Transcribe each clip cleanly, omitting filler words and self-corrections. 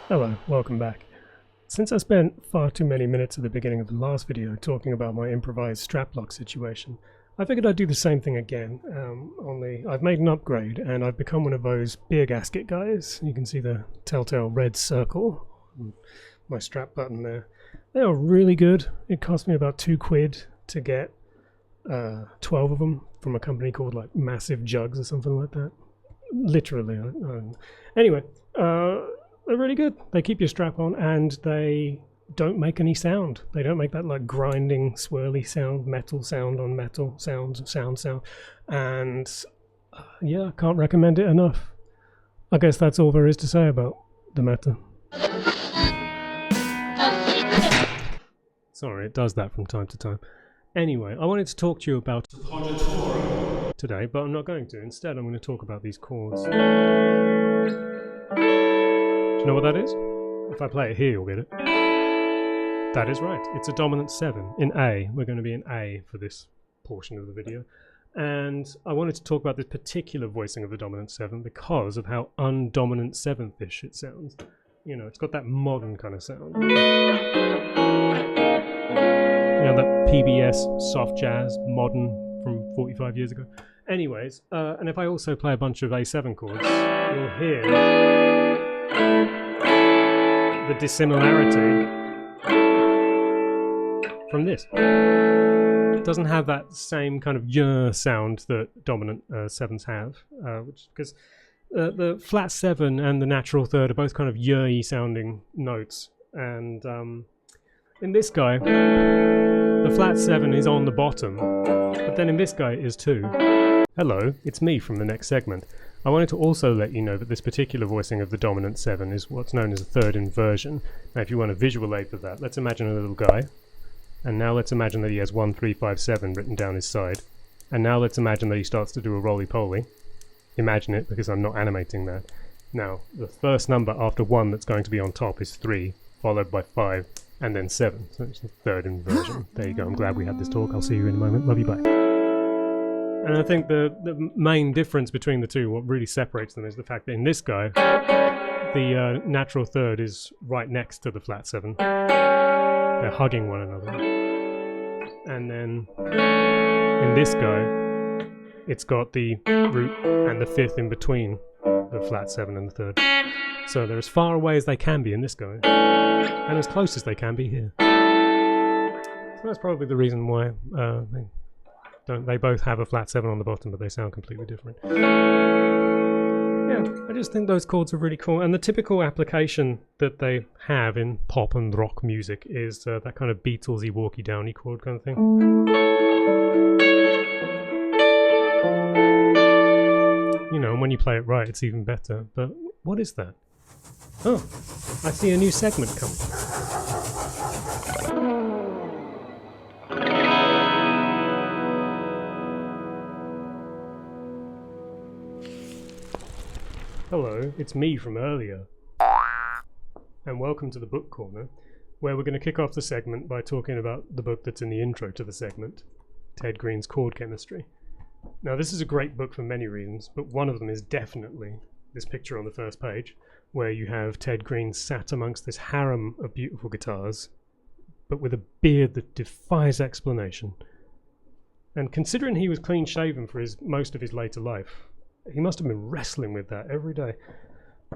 Hello, welcome back. Since I spent far too many minutes at the beginning of the last video talking about my improvised strap lock situation, I figured I'd do the same thing again, only I've made an upgrade and I've become one of those beer gasket guys. You can see the telltale red circle on my strap button there. They are really good. It cost me about £2 to get 12 of them from a company called like Massive Jugs or something like that. Literally. Anyway, they're really good. They keep your strap on and they don't make any sound. They don't make that like grinding, swirly sound, metal sound on metal sound. And yeah, I can't recommend it enough. I guess that's all there is to say about the matter. Sorry, it does that from time to time. Anyway, I wanted to talk to you about today, but I'm not going to. Instead, I'm going to talk about these chords. You know what that is? If I play it here, you'll get it. That is right. It's a dominant 7 in A. We're going to be in A for this portion of the video. And I wanted to talk about this particular voicing of the dominant 7 because of how undominant 7th-ish it sounds. You know, it's got that modern kind of sound. You know, that PBS soft jazz modern from 45 years ago. Anyways, and if I also play a bunch of A7 chords, you'll hear the dissimilarity from this. It doesn't have that same kind of yer sound that dominant 7s have, which because the flat 7 and the natural third are both kind of yer-y sounding notes, and in this guy the flat 7 is on the bottom, but then in this guy it is too. Hello, it's me from the next segment. I wanted to also let you know that this particular voicing of the dominant 7 is what's known as a third inversion. Now if you want a visual aid for that, let's imagine a little guy, and now let's imagine that he has 1, 3, 5, 7 written down his side, and now let's imagine that he starts to do a roly-poly. Imagine it, because I'm not animating that. Now, the first number after 1 that's going to be on top is 3, followed by 5, and then 7. So it's the third inversion. There you go, I'm glad we had this talk. I'll see you in a moment. Love you, bye. And I think the main difference between the two, what really separates them, is the fact that in this guy, the natural third is right next to the flat 7. They're hugging one another. And then in this guy, it's got the root and the 5th in between the flat 7 and the third. So they're as far away as they can be in this guy, and as close as they can be here. So that's probably the reason why they both have a flat 7 on the bottom, but they sound completely different. Yeah, I just think those chords are really cool, and the typical application that they have in pop and rock music is that kind of Beatlesy walkie downy chord kind of thing. You know, and when you play it right, it's even better. But what is that? Oh, I see a new segment coming. Hello, it's me from earlier. And welcome to the Book Corner, where we're going to kick off the segment by talking about the book that's in the intro to the segment, Ted Green's Chord Chemistry. Now this is a great book for many reasons, but one of them is definitely this picture on the first page, where you have Ted Green sat amongst this harem of beautiful guitars, but with a beard that defies explanation. And considering he was clean shaven for most of his later life, he must have been wrestling with that every day.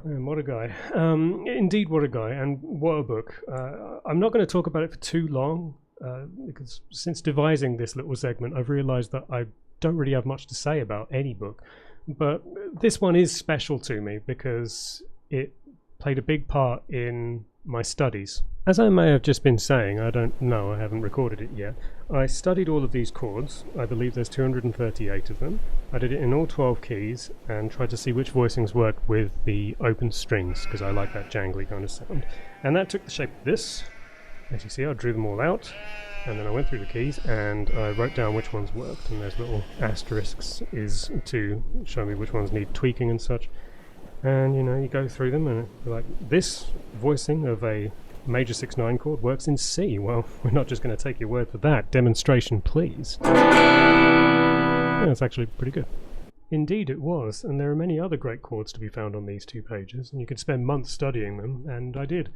And what a guy. Indeed, what a guy, and what a book. I'm not going to talk about it for too long, because since devising this little segment, I've realized that I don't really have much to say about any book. But this one is special to me because it played a big part in my studies. As I may have just been saying, I don't know, I haven't recorded it yet. I studied all of these chords. I believe there's 238 of them. I did it in all 12 keys and tried to see which voicings worked with the open strings, because I like that jangly kind of sound. And that took the shape of this. As you see, I drew them all out, and then I went through the keys and I wrote down which ones worked, and there's little asterisks is to show me which ones need tweaking and such. And you know, you go through them and you're like, this voicing of a major 6/9 chord works in C. Well, we're not just going to take your word for that. Demonstration, please. Yeah, it's actually pretty good. Indeed it was, and there are many other great chords to be found on these 2 pages, and you could spend months studying them, and I did.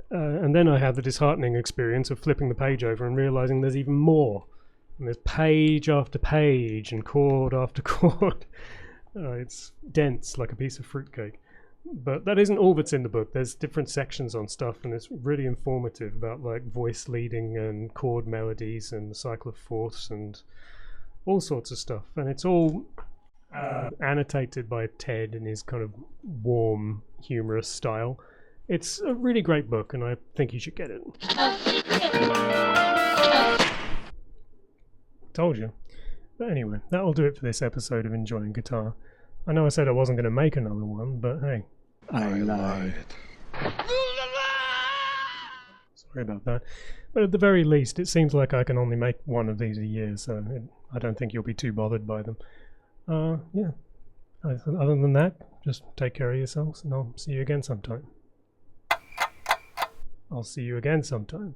And then I had the disheartening experience of flipping the page over and realising there's even more. And there's page after page and chord after chord. It's dense like a piece of fruitcake. But that isn't all that's in the book. There's different sections on stuff, and it's really informative about like voice leading and chord melodies and the cycle of fourths and all sorts of stuff. And it's all annotated by Ted in his kind of warm, humorous style. It's a really great book, and I think you should get it. Told you. But anyway, that'll do it for this episode of Enjoying Guitar. I know I said I wasn't going to make another one, but hey. I lied. Sorry about that. But at the very least, it seems like I can only make one of these a year, so I don't think you'll be too bothered by them. Yeah. Other than that, just take care of yourselves, and I'll see you again sometime. I'll see you again sometime.